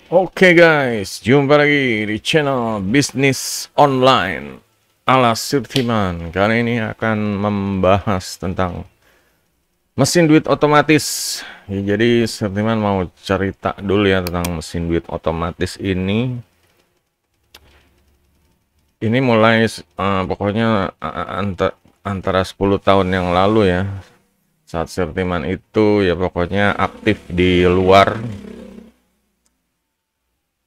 Oke guys, jumpa lagi di channel bisnis online ala Sirtiman. Kali ini akan membahas tentang mesin duit otomatis. Jadi Sirtiman mau cerita dulu ya tentang mesin duit otomatis ini. Ini mulai pokoknya antara 10 tahun yang lalu ya. Saat Sirtiman itu ya pokoknya aktif di luar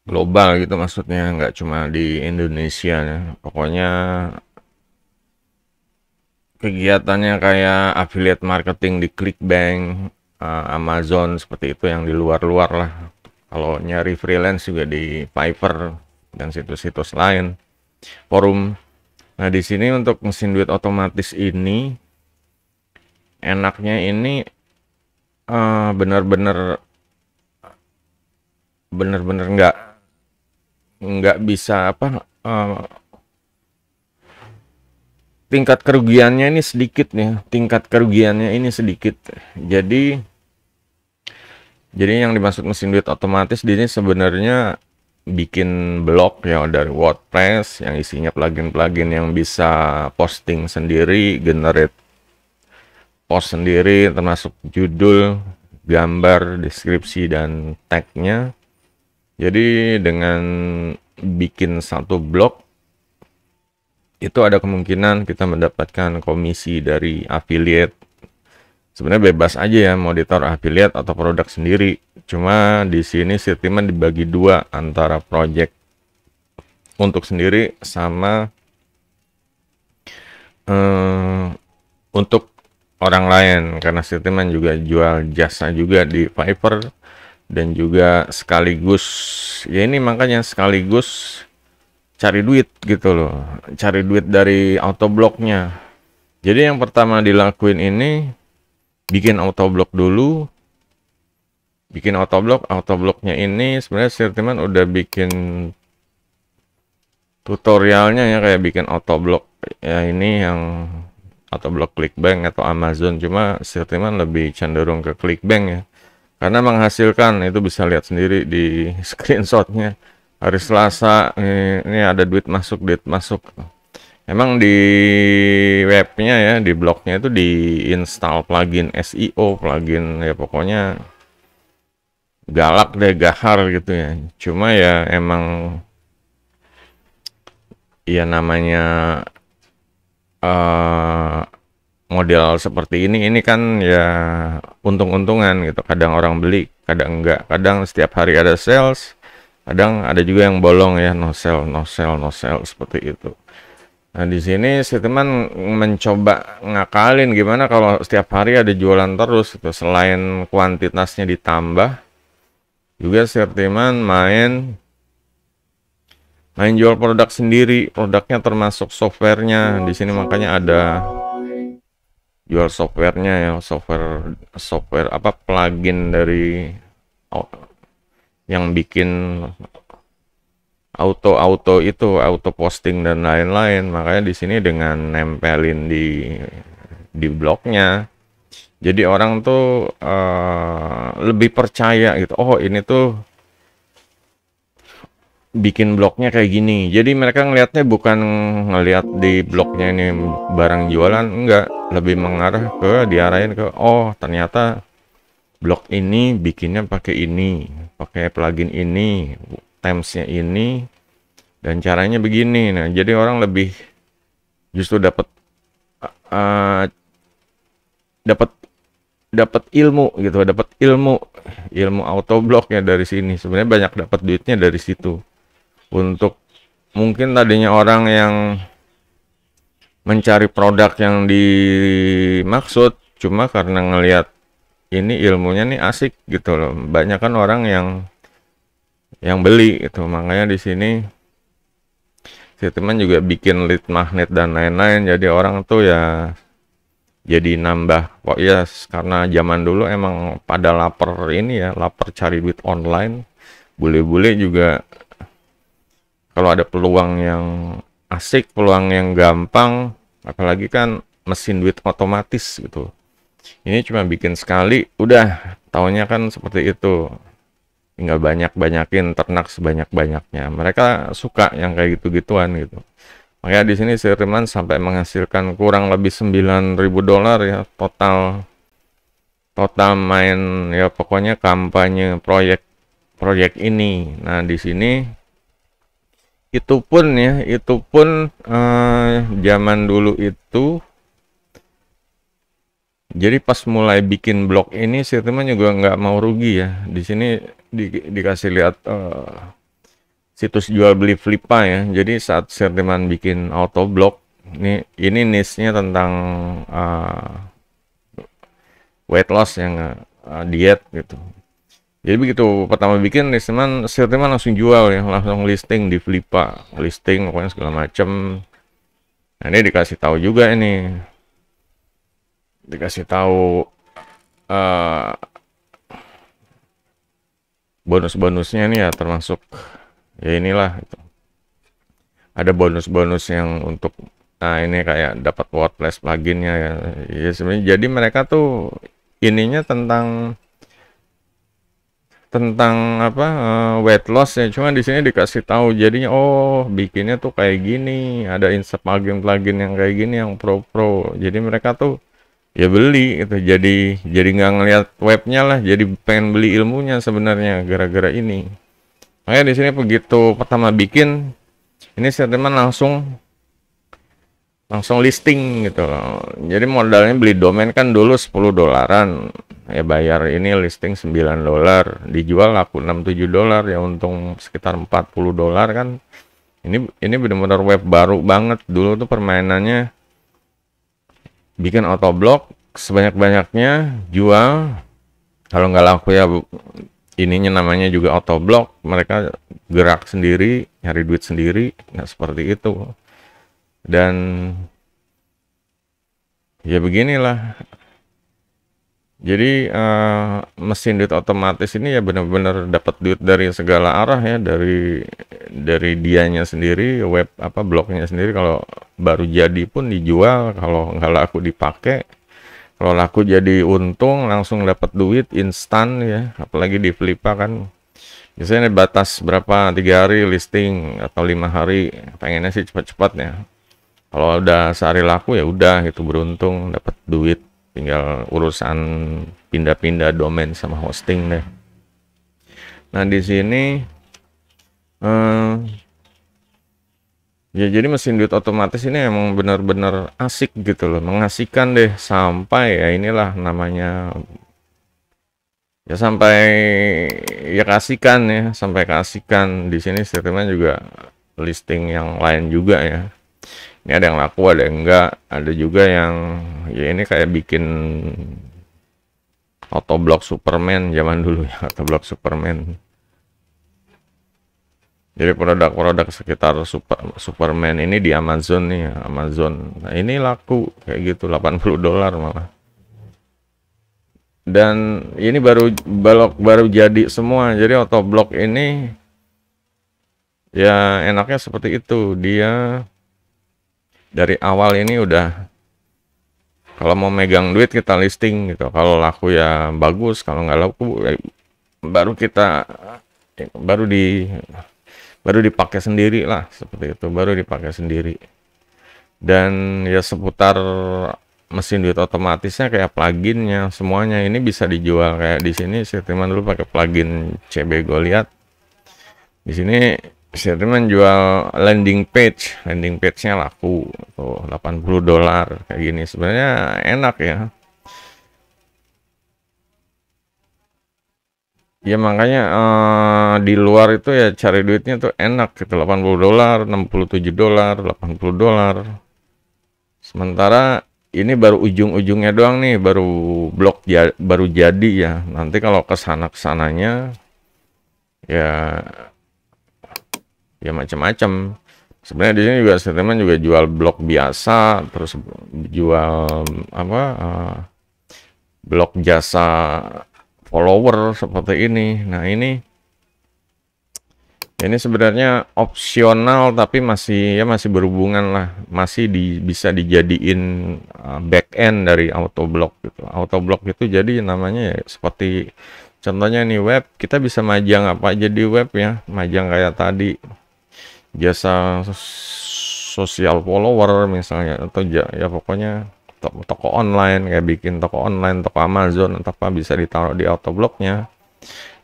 global gitu, maksudnya nggak cuma di Indonesia ya. Pokoknya kegiatannya kayak affiliate marketing di ClickBank, Amazon, seperti itu yang di luar-luar lah. Kalau nyari freelance juga di Fiverr dan situs-situs lain, forum. Nah, di sini untuk mesin duit otomatis ini enaknya ini benar-benar benar-benar nggak bisa tingkat kerugiannya ini sedikit nih, tingkat kerugiannya ini sedikit. Jadi yang dimaksud mesin duit otomatis di sini sebenarnya bikin blog ya dari WordPress yang isinya plugin-plugin yang bisa posting sendiri, generate post sendiri, termasuk judul, gambar, deskripsi, dan tagnya. Jadi dengan bikin satu blog itu ada kemungkinan kita mendapatkan komisi dari affiliate. Sebenarnya bebas aja ya mau ditaruh affiliate atau produk sendiri. Cuma di sini Sirtiman dibagi dua antara project untuk sendiri sama untuk orang lain, karena Sirtiman juga jual jasa juga di Fiverr dan juga sekaligus ya ini makanya sekaligus cari duit gitu loh, cari duit dari autoblognya. Jadi yang pertama dilakuin ini bikin autoblog dulu, bikin autoblognya ini sebenarnya Sirtiman udah bikin tutorialnya ya, kayak bikin autoblog ya, ini yang autoblog ClickBank atau Amazon, cuma Sirtiman lebih cenderung ke ClickBank ya, karena menghasilkan. Itu bisa lihat sendiri di screenshotnya, hari Selasa ini ada duit masuk. Emang di webnya ya, di blognya itu diinstal plugin SEO, plugin ya pokoknya galak deh, gahar gitu ya. Cuma ya emang ya namanya eh, model seperti ini kan ya untung-untungan gitu. Kadang orang beli, kadang enggak. Kadang setiap hari ada sales, kadang ada juga yang bolong ya, no sell, no sell, no sell, seperti itu. Nah, di sini si teman mencoba ngakalin gimana kalau setiap hari ada jualan terus itu, selain kuantitasnya ditambah, juga si teman main jual produk sendiri, produknya termasuk softwarenya. Di sini makanya ada jual softwarenya ya, software apa, plugin dari yang bikin auto posting dan lain-lain. Makanya di sini dengan nempelin di blognya, jadi orang tuh lebih percaya gitu. Oh, ini tuh bikin blognya kayak gini. Jadi mereka ngelihatnya bukan ngelihat di blognya ini barang jualan, enggak, lebih mengarah ke diarahin ke, oh ternyata blog ini bikinnya pakai ini, pakai plugin ini, temsnya ini, dan caranya begini. Nah, jadi orang lebih justru dapat uh, dapat dapat ilmu gitu, dapat ilmu autoblog ya dari sini. Sebenarnya banyak dapat duitnya dari situ. Untuk mungkin tadinya orang yang mencari produk yang dimaksud, cuma karena ngelihat ini ilmunya nih asik gitu loh. Banyak kan orang yang beli gitu. Makanya di sini si teman juga bikin lead magnet dan lain-lain, jadi orang tuh ya jadi nambah kok ya, karena zaman dulu emang pada lapar ini ya, lapar cari duit online. Bule-bule juga kalau ada peluang yang asik, peluang yang gampang, apalagi kan mesin duit otomatis gitu, ini cuma bikin sekali udah taunya kan seperti itu. tinggal banyak-banyakin ternak sebanyak-banyaknya. Mereka suka yang kayak gitu-gituan gitu. Makanya di sini si Riemann sampai menghasilkan kurang lebih $9.000 ya total total main ya pokoknya kampanye proyek ini. Nah, di sini itu pun zaman dulu itu jadi pas mulai bikin blog ini si teman juga nggak mau rugi ya. Di sini dikasih lihat situs jual beli Flippa ya. Jadi saat Sirteman bikin autoblog, ini niche-nya tentang weight loss yang diet gitu. Jadi begitu pertama bikin Sirteman langsung jual ya, langsung listing di Flippa, listing pokoknya segala macam. Nah, ini dikasih tahu juga ini. Dikasih tahu bonus-bonusnya nih ya, termasuk ya inilah gitu. Ada bonus-bonus yang untuk ini kayak dapat WordPress pluginnya ya. Ya sebenarnya jadi mereka tuh ininya tentang apa weight loss ya. Cuma di sini dikasih tahu jadinya bikinnya tuh kayak gini, ada insert plugin yang kayak gini yang pro. Jadi mereka tuh ya beli itu, jadi nggak ngelihat webnya lah, jadi pengen beli ilmunya sebenarnya gara-gara ini. Makanya di sini begitu pertama bikin ini Sirteman langsung listing gitu loh. Jadi modalnya beli domain kan dulu $10 ya, bayar ini listing $9, dijual laku $67 ya, untung sekitar $40 kan. Ini benar-benar web baru banget. Dulu tuh permainannya bikin autoblog sebanyak-banyaknya, jual, kalau nggak laku ya ininya namanya juga autoblog, mereka gerak sendiri, nyari duit sendiri, nggak seperti itu. Dan ya beginilah. Jadi mesin duit otomatis ini ya benar-benar dapat duit dari segala arah ya, dari dianya sendiri, web apa blognya sendiri. Kalau baru jadi pun dijual, kalau nggak laku dipakai, kalau laku jadi untung langsung dapat duit instan ya. Apalagi di Flippa kan biasanya batas berapa, 3 hari listing atau 5 hari, pengennya sih cepat-cepat ya. Kalau udah sehari laku ya udah gitu, beruntung dapat duit, tinggal urusan pindah-pindah domain sama hosting deh. Nah, di sini ya jadi mesin duit otomatis ini emang benar-benar asik gitu loh, mengasihkan deh, sampai ya inilah namanya ya, sampai ya kasihkan ya, sampai kasihkan. Di sini Sirteman juga listing yang lain juga ya. Ini ada yang laku, ada yang enggak, ada juga yang ya ini kayak bikin autoblog Superman zaman dulu ya, autoblog Superman. Jadi produk-produk sekitar Superman ini di Amazon nih, Amazon. Nah, ini laku kayak gitu $80 malah. Dan ini baru jadi semua. Jadi autoblog ini ya enaknya seperti itu. Dia dari awal ini udah, kalau mau megang duit kita listing gitu. Kalau laku ya bagus, kalau nggak laku ya baru kita baru dipakai sendiri lah, seperti itu, baru dipakai sendiri. Dan ya seputar mesin duit otomatisnya kayak pluginnya semuanya ini bisa dijual. Kayak di sini Sirteman dulu pakai plugin CB Goliath. Di sini Sirteman jual landing page-nya laku tuh $80 kayak gini. Sebenarnya enak ya. Ya makanya di luar itu ya cari duitnya tuh enak gitu, $80, $67, $80. Sementara ini baru ujung-ujungnya doang nih, baru jadi ya. Nanti kalau kesananya ya macam-macam. Sebenarnya di sini juga Sirteman juga jual blog biasa, terus jual apa blog jasa follower seperti ini. Nah, ini sebenarnya opsional tapi masih berhubungan lah, masih bisa dijadiin back end dari autoblog gitu. Autoblog itu jadi namanya ya seperti Contohnya nih web, kita bisa majang apa aja di web ya, majang kayak tadi jasa sosial follower misalnya, atau ya pokoknya toko online, kayak bikin toko online, toko Amazon atau apa, bisa ditaruh di autoblognya.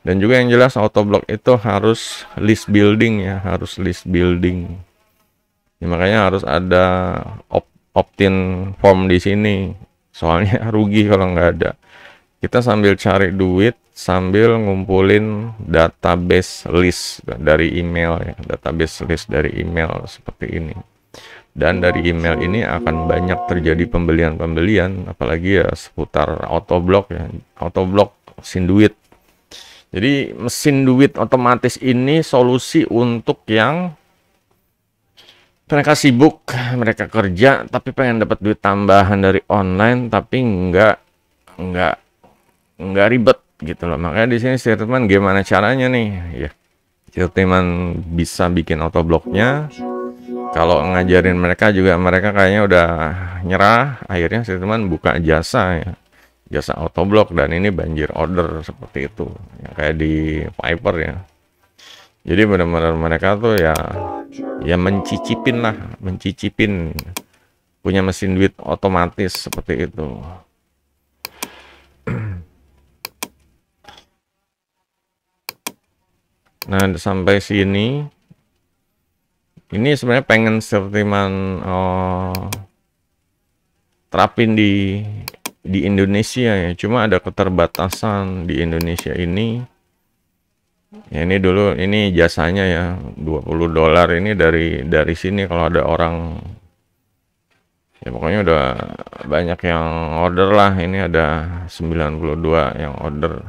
Dan juga yang jelas autoblog itu harus list building ya, harus list building. Ya, makanya harus ada opt-in form di sini. Soalnya rugi kalau nggak ada. Kita sambil cari duit, sambil ngumpulin database list dari email ya, database list dari email seperti ini. Dan dari email ini akan banyak terjadi pembelian-pembelian, apalagi ya seputar autoblog ya, autoblog mesin duit. Jadi mesin duit otomatis ini solusi untuk yang mereka sibuk, mereka kerja, tapi pengen dapat duit tambahan dari online, tapi nggak ribet gitu loh. Makanya di sini Sirteman gimana caranya nih? Ya, Sirteman bisa bikin autoblognya. Kalau ngajarin mereka juga, mereka kayaknya udah nyerah. Akhirnya Sirteman buka jasa ya, jasa autoblog, dan ini banjir order seperti itu ya, kayak di Fiverr ya. Jadi benar-benar mereka tuh ya mencicipin lah, mencicipin punya mesin duit otomatis seperti itu. Nah, sampai sini ini sebenarnya pengen Sirteman terapin di Indonesia ya, cuma ada keterbatasan di Indonesia ini. Ya, ini dulu, ini jasanya ya, $20 ini dari sini. Kalau ada orang ya, pokoknya udah banyak yang order lah. Ini ada 92 yang order.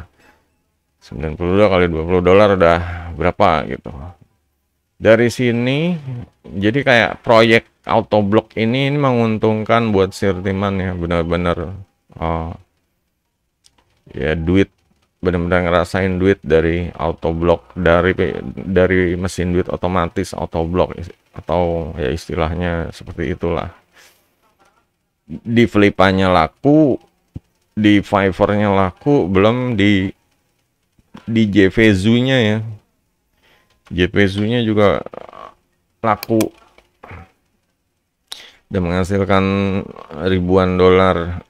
92 kali $20 udah berapa gitu. Dari sini jadi kayak proyek autoblog ini menguntungkan buat Sirteman ya, benar-benar ya duit, benar-benar ngerasain duit dari autoblog, dari mesin duit otomatis autoblog, atau ya istilahnya seperti itulah. Di Flipa-nya laku, di Fiverr-nya laku, belum di JVZoo-nya ya. JVZoo-nya juga laku dan menghasilkan ribuan dolar.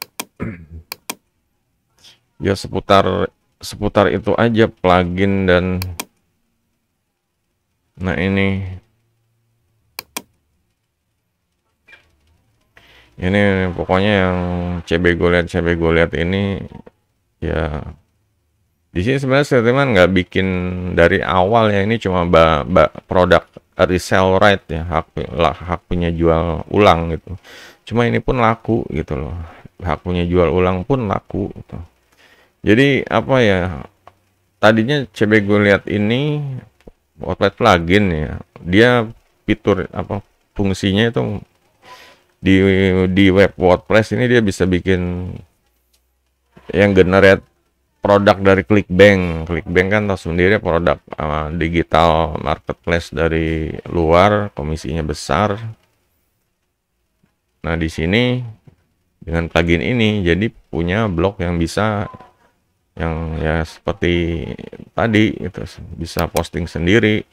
Ya seputar itu aja plugin. Dan nah ini pokoknya yang CB Goliath ini ya, di sini sebenarnya Sirteman nggak bikin dari awal ya, ini cuma produk resell right ya, hak punya jual ulang gitu. Cuma ini pun laku gitu loh, hak punya jual ulang pun laku gitu. Jadi apa ya, tadinya CB Goliath ini WordPress plugin ya, dia fitur apa, fungsinya itu di web WordPress ini dia bisa bikin yang generate produk dari ClickBank. ClickBank kan tahu sendiri, produk digital marketplace dari luar, komisinya besar. Nah, di sini dengan plugin ini jadi punya blog yang bisa, yang ya seperti tadi itu, bisa posting sendiri.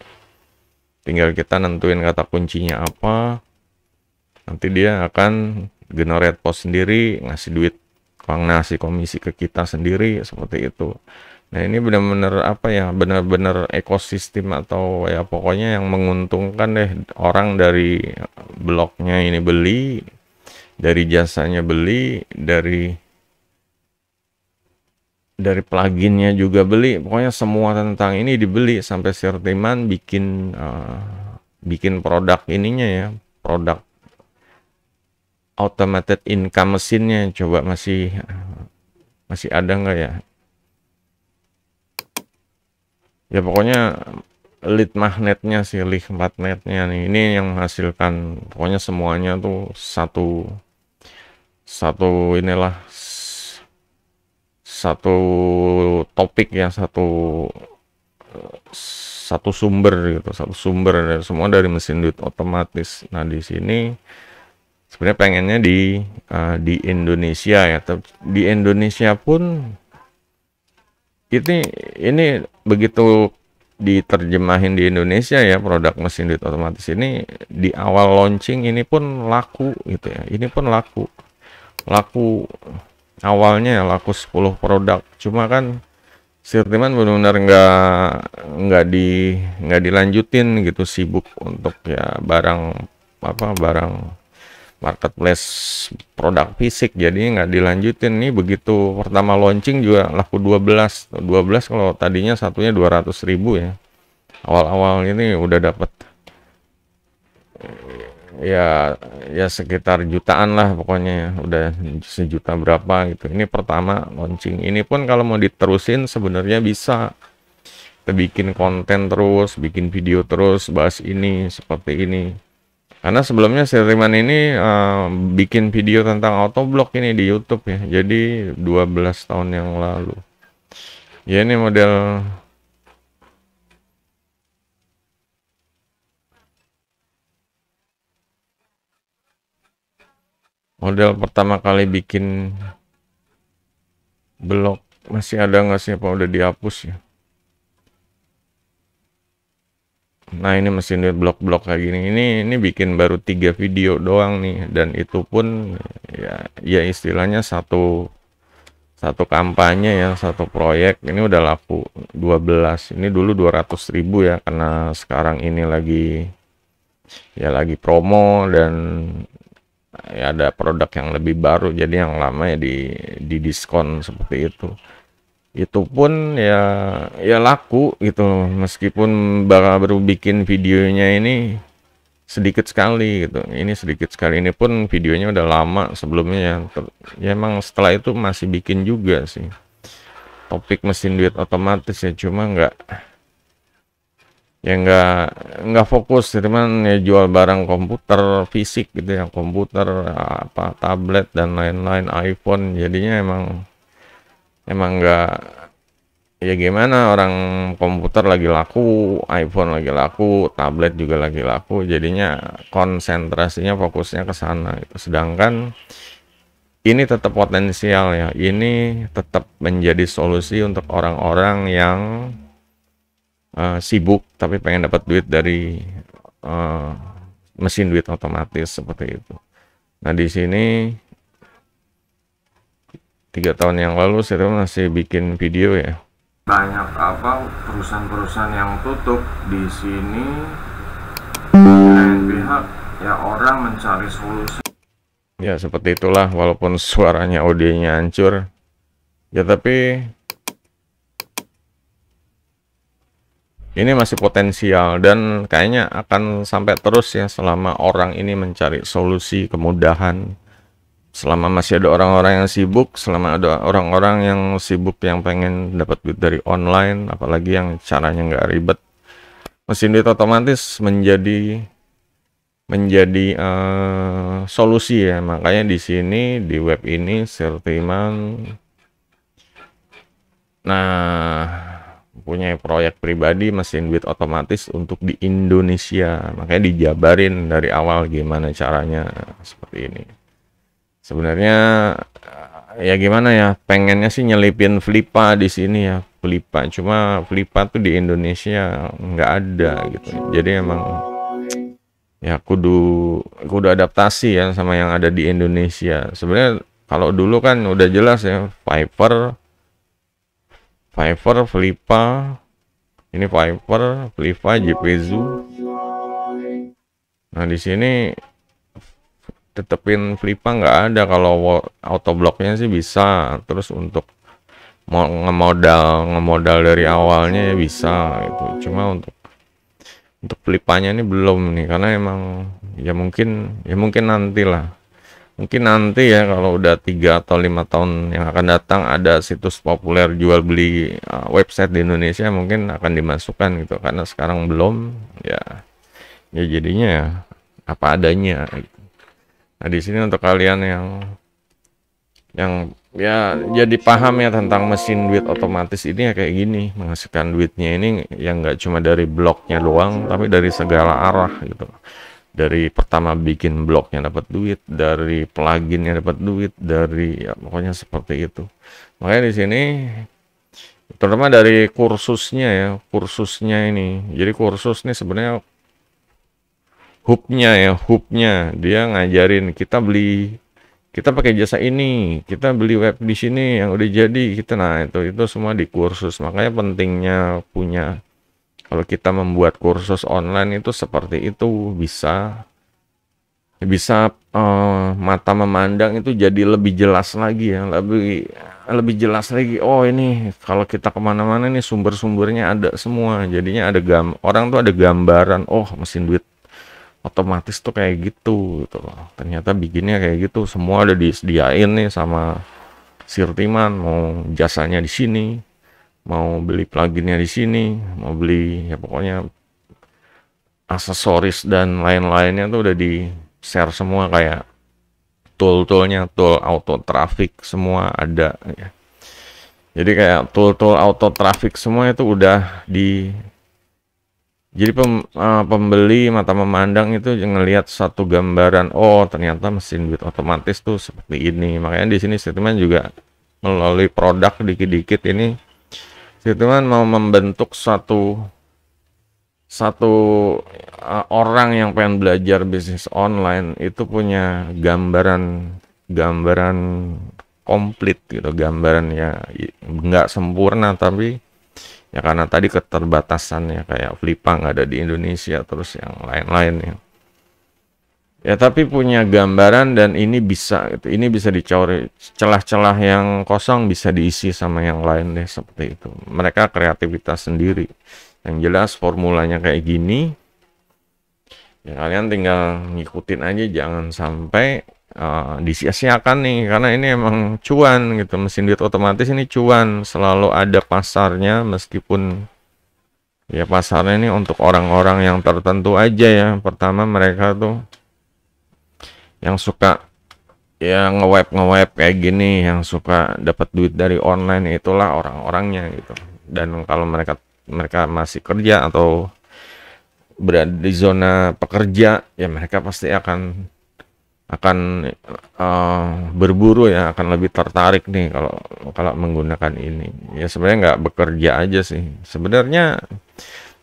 Tinggal kita nentuin kata kuncinya apa, nanti dia akan generate post sendiri, ngasih duit, ngasih komisi ke kita sendiri seperti itu. Nah, ini benar-benar apa ya, benar-benar ekosistem, atau ya pokoknya yang menguntungkan deh. Orang dari blognya ini beli, dari jasanya beli, dari pluginnya juga beli, pokoknya semua tentang ini dibeli. Sampai Sirteman bikin produk ininya ya, produk automated income mesinnya. Coba masih ada nggak ya? Ya pokoknya lead magnetnya nih, ini yang menghasilkan, pokoknya semuanya tuh satu inilah, satu topik ya, satu sumber gitu, dari semua dari mesin duit otomatis. Nah, di sini sebenarnya pengennya di Indonesia ya, di Indonesia pun ini ini begitu diterjemahin di Indonesia ya, produk mesin duit otomatis ini di awal launching ini pun laku gitu ya. Ini pun laku awalnya ya, laku 10 produk. Cuma kan Sirtiman benar-benar nggak dilanjutin gitu, sibuk untuk ya barang marketplace produk fisik, jadi nggak dilanjutin. Nih begitu pertama launching juga laku 12 kalau tadinya satunya 200.000 ya, awal-awal ini udah dapat ya sekitar jutaan lah pokoknya ya, udah sejuta berapa gitu. Ini pertama launching, ini pun kalau mau diterusin sebenarnya bisa kita bikin konten terus, bikin video terus bahas ini seperti ini. Karena sebelumnya Sirtiman ini bikin video tentang autoblog ini di YouTube ya. Jadi 12 tahun yang lalu. Ya ini model pertama kali bikin blog. Masih ada nggak sih, apa udah dihapus ya? Nah ini mesin duit blog-blog kayak gini, ini bikin baru 3 video doang nih, dan itu pun ya istilahnya satu kampanye ya, satu proyek ini udah laku 12. Ini dulu 200.000 ya, karena sekarang ini lagi promo dan ya ada produk yang lebih baru, jadi yang lama ya di diskon seperti itu. Itu pun ya laku gitu, meskipun baru bikin videonya ini sedikit sekali gitu. Ini sedikit sekali, ini pun videonya udah lama sebelumnya ya. Emang setelah itu masih bikin juga sih topik mesin duit otomatis ya, cuma nggak fokus, cuman ya jual barang komputer fisik gitu ya, komputer apa tablet dan lain-lain, iPhone. Jadinya emang nggak, ya gimana, orang komputer lagi laku, iPhone lagi laku, tablet juga lagi laku, jadinya konsentrasinya fokusnya ke sana gitu. Sedangkan ini tetap potensial ya, ini tetap menjadi solusi untuk orang-orang yang sibuk tapi pengen dapat duit dari mesin duit otomatis seperti itu. Nah di sini 3 tahun yang lalu saya masih bikin video ya. Banyak perusahaan-perusahaan yang tutup di sini. Lain pihak ya orang mencari solusi. Ya seperti itulah, walaupun suaranya audionya hancur. Ya tapi ini masih potensial dan kayaknya akan sampai terus ya, selama orang ini mencari solusi kemudahan. Selama masih ada orang-orang yang sibuk, selama ada orang-orang yang sibuk yang pengen dapat duit dari online, apalagi yang caranya nggak ribet, mesin duit otomatis menjadi solusi ya. Makanya di sini di web ini Sirtiman punya proyek pribadi mesin duit otomatis untuk di Indonesia. Makanya dijabarin dari awal gimana caranya seperti ini. Sebenarnya ya gimana ya, pengennya sih nyelipin Flippa di sini ya, Flippa. Cuma Flippa tuh di Indonesia nggak ada gitu. Jadi emang ya kudu adaptasi ya sama yang ada di Indonesia. Sebenarnya kalau dulu kan udah jelas ya, Fiverr, Flippa, ini Fiverr, Flippa, JPZoo. Nah di sini tetepin Flippa nggak ada, kalau autoblognya sih bisa. Terus untuk mau ngemodal dari awalnya ya bisa gitu. Cuma untuk Flippanya ini belum nih, karena emang ya mungkin nanti lah. Mungkin nanti ya kalau udah 3 atau 5 tahun yang akan datang ada situs populer jual beli website di Indonesia, mungkin akan dimasukkan gitu. Karena sekarang belum ya jadinya ya apa adanya gitu. Nah di sini untuk kalian yang ya jadi paham ya tentang mesin duit otomatis ini ya kayak gini, menghasilkan duitnya ini yang nggak cuma dari blognya doang, tapi dari segala arah gitu. Dari pertama bikin blognya dapat duit, dari pluginnya dapat duit, dari ya pokoknya seperti itu. Makanya di sini Terutama dari kursusnya ya, kursusnya ini. Jadi kursus nih sebenarnya hubnya dia ngajarin kita pakai jasa ini, kita beli web di sini yang udah jadi, kita nah itu semua di kursus. Makanya pentingnya punya kalau kita membuat kursus online itu seperti itu bisa bisa mata memandang itu jadi lebih jelas lagi ya, lebih lebih jelas lagi. Oh ini kalau kita kemana-mana nih sumber-sumbernya ada semua. Jadinya orang tuh ada gambaran. Oh mesin duit otomatis tuh kayak gitu loh. Ternyata bikinnya kayak gitu. Semua udah disediain nih sama Sirtiman. Mau jasanya di sini, mau beli pluginnya di sini, mau beli ya pokoknya aksesoris dan lain-lainnya tuh udah di share semua kayak tool-toolnya, tool auto traffic semua ada ya. Jadi kayak tool-tool auto traffic semua itu udah di jadi pembeli mata memandang itu ngelihat satu gambaran, oh ternyata mesin duit otomatis tuh seperti ini. Makanya di sini Sirtiman juga melalui produk dikit-dikit ini Sirtiman mau membentuk satu satu orang yang pengen belajar bisnis online itu punya gambaran komplit gitu, gambaran ya nggak sempurna tapi ya karena tadi keterbatasannya kayak Flippa nggak ada di Indonesia terus yang lain-lain ya. Ya tapi punya gambaran dan ini bisa gitu. Ini bisa dicari celah-celah yang kosong bisa diisi sama yang lain deh seperti itu. Mereka kreativitas sendiri. Yang jelas formulanya kayak gini. Ya kalian tinggal ngikutin aja jangan sampai disia-siakan nih karena ini emang cuan gitu. Mesin duit otomatis ini cuan, selalu ada pasarnya meskipun ya pasarnya ini untuk orang-orang yang tertentu aja ya. Pertama mereka tuh yang suka ya nge-web kayak gini, yang suka dapat duit dari online itulah orang-orangnya gitu. Dan kalau mereka mereka masih kerja atau berada di zona pekerja, ya mereka pasti akan berburu ya, akan lebih tertarik nih kalau kalau menggunakan ini. Ya sebenarnya nggak bekerja aja sih. Sebenarnya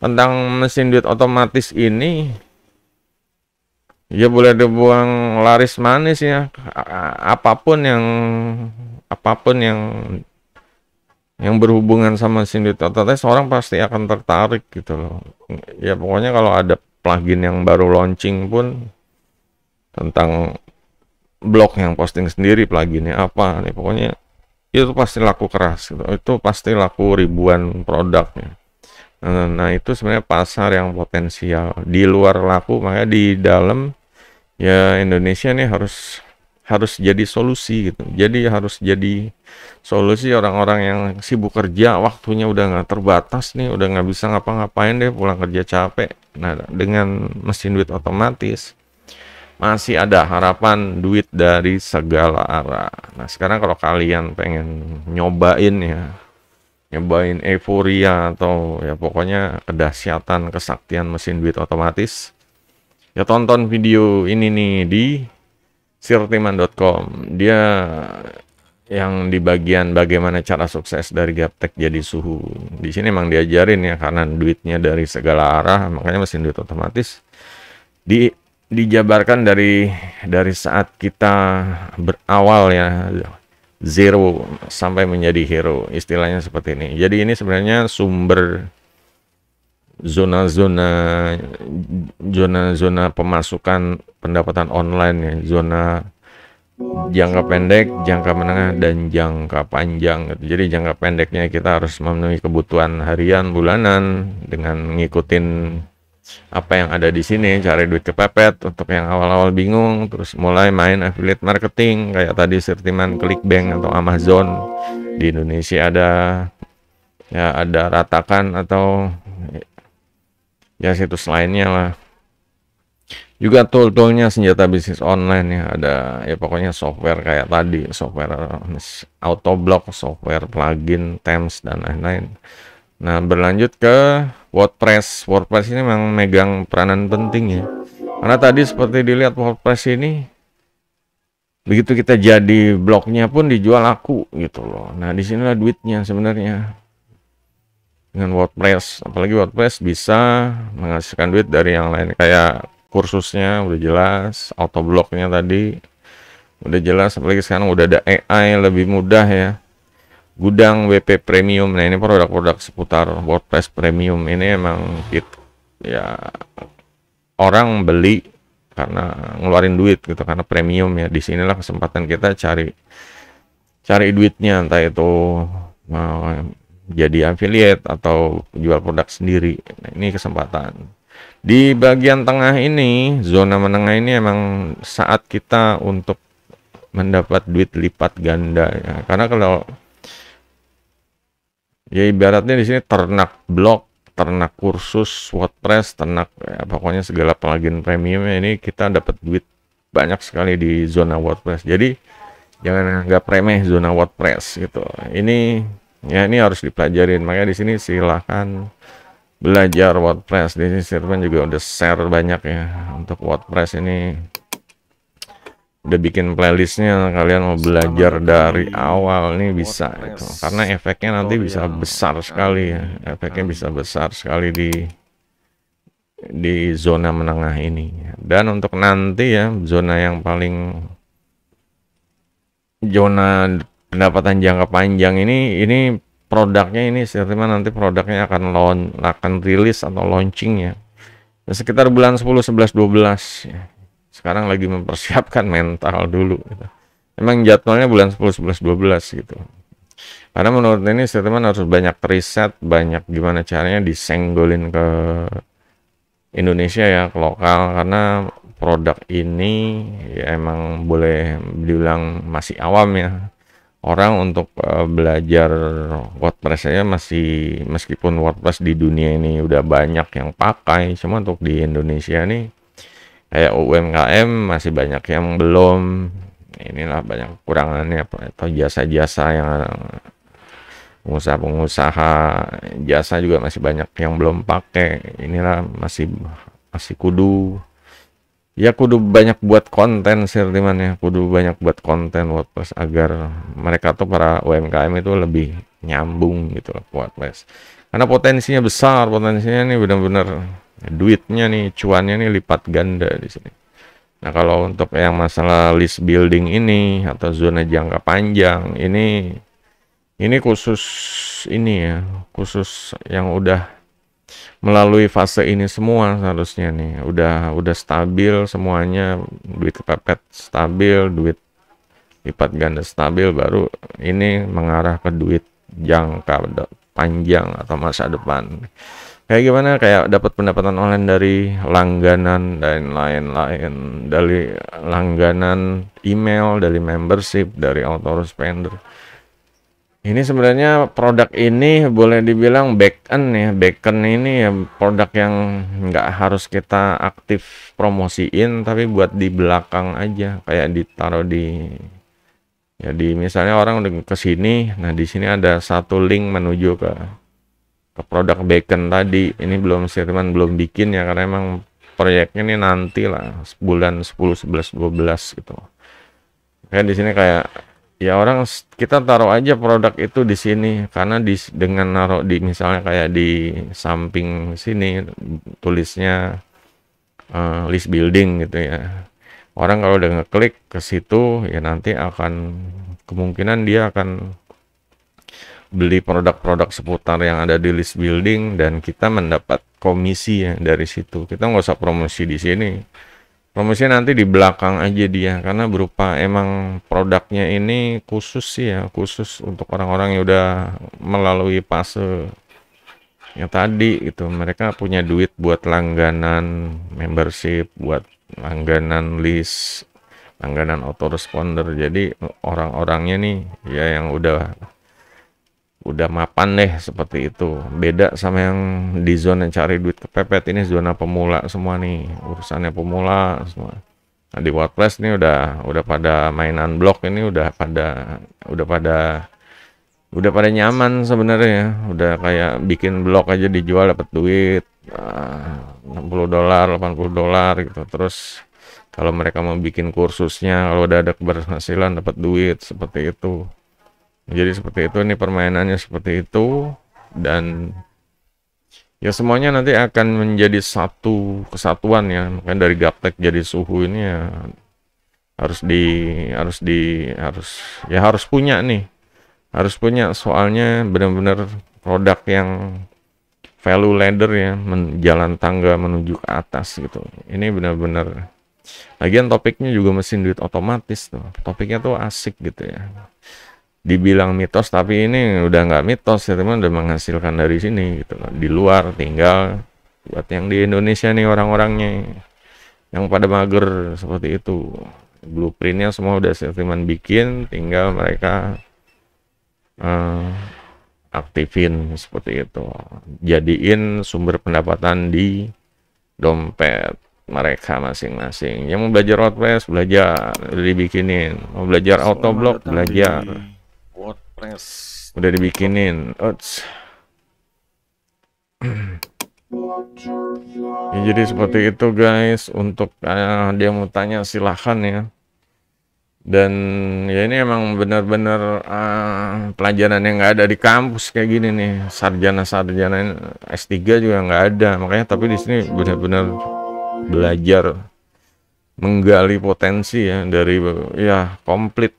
tentang mesin duit otomatis ini ya boleh dibuang laris manis ya. Apapun yang berhubungan sama mesin duit otomatis orang pasti akan tertarik gitu loh. Ya pokoknya kalau ada plugin yang baru launching pun tentang blog yang posting sendiri pluginnya apa nih pokoknya itu pasti laku keras gitu. Itu pasti laku ribuan produknya. Nah itu sebenarnya pasar yang potensial di luar laku, makanya di dalam ya Indonesia nih harus jadi solusi gitu. Jadi harus jadi solusi orang-orang yang sibuk kerja, waktunya udah nggak terbatas nih, udah nggak bisa ngapa-ngapain deh, pulang kerja capek. Nah dengan mesin duit otomatis masih ada harapan duit dari segala arah. Nah sekarang kalau kalian pengen nyobain euforia atau ya pokoknya kedahsyatan kesaktian mesin duit otomatis, ya tonton video ini nih di sirtiman.com. Dia yang di bagian bagaimana cara sukses dari gaptek jadi suhu. Di sini emang diajarin ya karena duitnya dari segala arah, makanya mesin duit otomatis dijabarkan dari saat kita berawal ya, zero sampai menjadi hero, istilahnya seperti ini. Jadi ini sebenarnya sumber zona-zona pemasukan pendapatan online ya, zona jangka pendek, jangka menengah, dan jangka panjang gitu. Jadi jangka pendeknya kita harus memenuhi kebutuhan harian, bulanan dengan ngikutin apa yang ada di sini, cari duit kepepet untuk yang awal-awal bingung, terus mulai main affiliate marketing kayak tadi Sirtiman, Clickbank atau Amazon. Di Indonesia ada Ratakan atau ya situs lainnya lah. Juga tool-toolnya senjata bisnis online ya, ada ya pokoknya software kayak tadi, software autoblog, software plugin, themes dan lain-lain. Nah, berlanjut ke WordPress. WordPress ini memang megang peranan penting ya. Karena tadi seperti dilihat WordPress ini begitu kita jadi blognya pun dijual laku gitu loh. Nah, disinilah duitnya sebenarnya. dengan WordPress. Apalagi WordPress bisa menghasilkan duit dari yang lain, kayak kursusnya udah jelas, autoblognya tadi udah jelas, apalagi sekarang udah ada AI lebih mudah ya. Gudang WP Premium, nah ini produk-produk seputar WordPress Premium ini emang ya orang beli karena ngeluarin duit gitu, karena premium ya. Disinilah kesempatan kita cari duitnya, entah itu jadi affiliate atau jual produk sendiri. Nah, ini kesempatan. Di bagian tengah ini, zona menengah ini emang saat kita untuk mendapat duit lipat ganda ya. Karena kalau ya ibaratnya di sini ternak blog, ternak kursus WordPress, ternak ya, pokoknya segala plugin premium ini kita dapat duit banyak sekali di zona WordPress. Jadi jangan anggap remeh zona WordPress gitu. Ini ya ini harus dipelajarin. Makanya di sini silahkan belajar WordPress. Di sini Sirvan juga udah share banyak ya untuk WordPress ini. Udah bikin playlistnya, kalian mau belajar dari awal nih bisa itu. Karena efeknya nanti bisa besar sekali ya. Efeknya bisa besar sekali di zona menengah ini. Dan untuk nanti ya zona yang paling zona pendapatan jangka panjang ini produknya ini Sirvan nanti produknya akan rilis atau launching ya. Sekitar bulan 10, 11, 12 ya. Sekarang lagi mempersiapkan mental dulu gitu. Emang jadwalnya bulan 10, 11, 12 gitu. Karena menurut ini teman harus banyak riset, banyak gimana caranya disenggolin ke Indonesia ya, ke lokal, karena produk ini ya emang boleh dibilang masih awam ya. Orang untuk belajar WordPress saya masih, meskipun WordPress di dunia ini udah banyak yang pakai, cuma untuk di Indonesia nih kayak UMKM masih banyak yang belum. Inilah banyak kekurangannya, atau jasa-jasa yang pengusaha-pengusaha jasa juga masih banyak yang belum pakai. Inilah masih masih kudu banyak buat konten Sirtiman ya, kudu banyak buat konten WordPress agar mereka tuh para UMKM itu lebih nyambung gitu loh WordPress. Karena potensinya besar, potensinya nih benar-benar duitnya nih, cuannya nih lipat ganda di sini. Nah, kalau untuk yang masalah list building ini atau zona jangka panjang ini khusus ini ya, khusus yang udah melalui fase ini semua seharusnya nih. Udah stabil semuanya, duit kepepet stabil, duit lipat ganda stabil, baru ini mengarah ke duit jangka panjang atau masa depan. Kayak gimana? Kayak dapat pendapatan online dari langganan dan lain-lain, dari langganan email, dari membership, dari autoresponder. Ini sebenarnya produk ini boleh dibilang back-end ya. Back-end ini ya produk yang nggak harus kita aktif promosiin, tapi buat di belakang aja, kayak ditaruh di ya di misalnya orang udah ke sini, nah di sini ada satu link menuju ke produk backend tadi. Ini belum Sirman belum bikin ya, karena emang proyeknya ini nanti lah bulan 10, 11, 12 gitu. Kayak di sini kayak ya orang kita taruh aja produk itu di sini, karena dengan naruh di misalnya kayak di samping sini tulisnya list building gitu ya. Orang kalau udah ngeklik ke situ ya nanti akan kemungkinan dia akan beli produk-produk seputar yang ada di list building, dan kita mendapat komisi ya dari situ. Kita nggak usah promosi di sini, promosi nanti di belakang aja dia, karena berupa emang produknya ini khusus sih ya, khusus untuk orang-orang yang udah melalui fase yang tadi gitu. Mereka punya duit buat langganan membership, buat langganan list, langganan autoresponder. Jadi orang-orangnya nih ya yang udah mapan deh seperti itu. Beda sama yang di zona cari duit kepepet, ini zona pemula semua nih, urusannya pemula semua. Nah, di WordPress nih udah pada mainan blog ini udah pada nyaman sebenarnya. Udah kayak bikin blog aja dijual dapat duit $60, $80 gitu. Terus kalau mereka mau bikin kursusnya, kalau udah ada keberhasilan dapat duit seperti itu. Jadi seperti itu, nih permainannya seperti itu. Dan Ya semuanya nanti akan menjadi satu kesatuan ya. Makanya dari gaptek jadi suhu ini ya harus di harus di harus punya nih. Harus punya, soalnya benar-benar produk yang value ladder ya, jalan tangga menuju ke atas gitu. Ini benar-benar, lagian topiknya juga mesin duit otomatis tuh. Topiknya tuh asik gitu ya. Dibilang mitos, tapi ini udah nggak mitos ya teman, udah menghasilkan dari sini gitu loh. Di luar tinggal buat yang di Indonesia nih orang-orangnya yang pada mager seperti itu. Blueprintnya semua udah teman bikin, tinggal mereka aktifin seperti itu. Jadiin sumber pendapatan di dompet mereka masing-masing. Yang mau belajar WordPress, belajar, udah dibikinin. Mau belajar Autoblog, belajar. WordPress Udah dibikinin. Ya, jadi seperti itu guys. Untuk dia mau tanya silahkan ya. Dan ya ini emang benar-benar pelajaran yang nggak ada di kampus kayak gini nih. Sarjana-sarjana S3 juga nggak ada. Makanya tapi di sini benar-benar belajar menggali potensi ya dari ya komplit.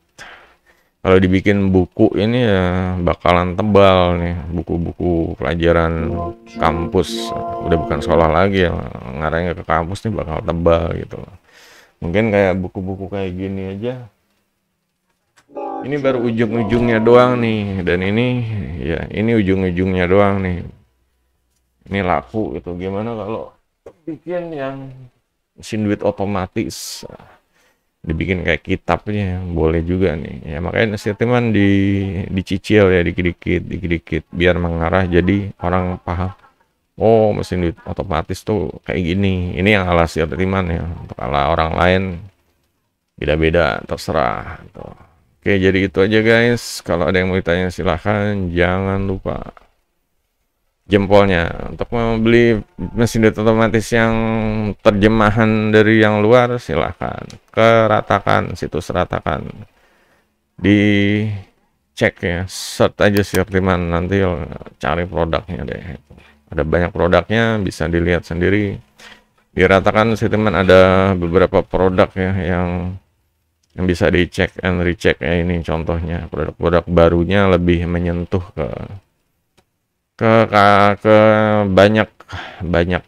Kalau dibikin buku ini ya bakalan tebal nih, buku-buku pelajaran kampus. Udah bukan sekolah lagi ya, ngarahnya ke kampus nih bakal tebal gitu. Mungkin kayak buku-buku kayak gini aja. Ini baru ujung-ujungnya doang nih, dan ini ya ini ujung-ujungnya doang nih. Ini laku gitu. Gimana kalau bikin yang mesin duit otomatis? Dibikin kayak kitabnya boleh juga nih ya, makanya teman dicicil ya dikit-dikit biar mengarah jadi orang paham, oh mesin duit otomatis tuh kayak gini. Ini yang ala teman ya, untuk ala orang lain beda-beda, terserah gitu. Oke, jadi itu aja guys. Kalau ada yang mau ditanya silahkan, jangan lupa jempolnya. Untuk membeli mesin duit otomatis yang terjemahan dari yang luar, silahkan ke Ratakan, situs Ratakan, dicek ya, search aja Sirtiman, nanti cari produknya deh. Ada banyak produknya, bisa dilihat sendiri. Di Ratakan Sirtiman ada beberapa produk ya yang bisa dicek and recheck ya. Ini contohnya produk-produk barunya lebih menyentuh ke banyak banyak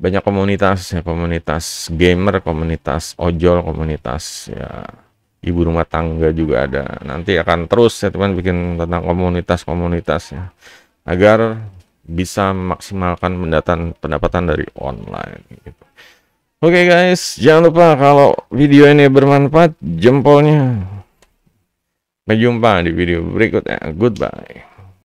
banyak komunitas ya, komunitas gamer, komunitas ojol, komunitas ya ibu rumah tangga juga ada. Nanti akan terus ya teman bikin tentang komunitas-komunitas ya, agar bisa memaksimalkan pendapatan dari online gitu. Oke guys, jangan lupa kalau video ini bermanfaat, jempolnya. Sampai jumpa di video berikutnya. Goodbye.